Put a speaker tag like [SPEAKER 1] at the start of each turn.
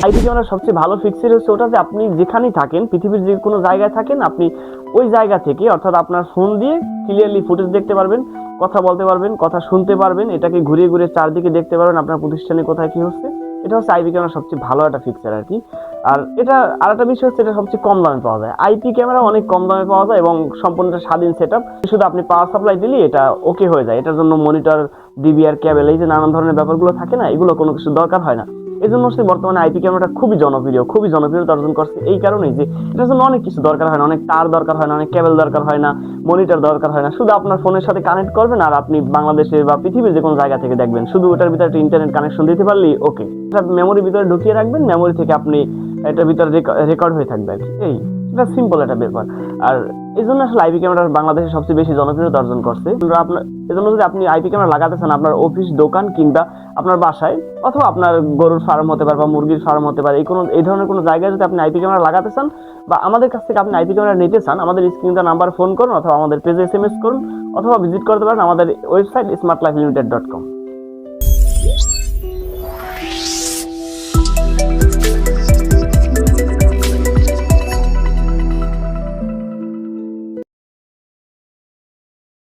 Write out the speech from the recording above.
[SPEAKER 1] IP ক্যামেরার সবচেয়ে ভালো ফিচার হচ্ছে ওটা যে আপনি যেখানেই থাকেন, পৃথিবীর যে কোনো জায়গায় থাকেন, আপনি ওই জায়গা থেকে অর্থাৎ আপনার ফোন দিয়ে ক্লিয়ারলি ফুটেজ দেখতে পারবেন, কথা বলতে পারবেন, কথা শুনতে পারবেন, এটাকে ঘুরিয়ে ঘুরিয়ে চারদিকে দেখতে পারবেন আপনার প্রতিষ্ঠানে কোথায় কি হচ্ছে। এটা হচ্ছে আইপি ক্যামেরার সবচেয়ে ভালো একটা ফিচার আর কি। আর এটা আর একটা বিষয় হচ্ছে এটা সবচেয়ে কম দামে পাওয়া যায়। আইপি ক্যামেরা অনেক কম দামে পাওয়া যায় এবং সম্পূর্ণ একটা স্বাধীন সেট আপ। শুধু আপনি পাওয়ার সাপ্লাই দিলে এটা ওকে হয়ে যায়। এটার জন্য মনিটর, ডিবিআর কেবল, এই যে নানান ধরনের ব্যাপারগুলো থাকে না, এগুলো কোনো কিছু দরকার হয় না। এই জন্য হচ্ছে বর্তমানে আইপি ক্যামেরাটা খুবই জনপ্রিয়তা অর্জন করছে এই কারণেই যে এটার জন্য অনেক কিছু দরকার হয় না, অনেক তার দরকার হয় না, অনেক কেবল দরকার হয় না, মনিটর দরকার হয় না। শুধু আপনার ফোনের সাথে কানেক্ট করবেন আর আপনি বাংলাদেশে বা পৃথিবীর যে কোনো জায়গা থেকে দেখবেন। শুধু ওটার ভিতরে একটা ইন্টারনেট কানেকশন দিতে পারলেই ওকে। এটা মেমোরির ভিতরে ঢুকিয়ে রাখবেন, মেমোরি থেকে আপনি এটার ভিতরে রেকর্ড হয়ে থাকবে আর কি। এটা সিম্পল একটা ব্যাপার। আর এই জন্য আসলে আইপি ক্যামেরা বাংলাদেশে সবচেয়ে বেশি জনপ্রিয়তা অর্জন করছে। আপনার এজন্য যদি আপনি আইপি ক্যামেরা লাগাতে চান আপনার অফিস, দোকান কিংবা আপনার বাসায়, অথবা আপনার গরুর ফার্ম হতে পারে বা মুরগির ফার্ম হতে পারে, এই ধরনের কোনো জায়গায় যদি আপনি আইপি ক্যামেরা লাগাতে চান বা আমাদের কাছ থেকে আপনি আইপি ক্যামেরা নিতে চান, আমাদের স্ক্রিনে নাম্বার ফোন করুন অথবা আমাদের পেজে SMS করুন অথবা ভিজিট করতে পারেন আমাদের ওয়েবসাইট smartlifelimited.com।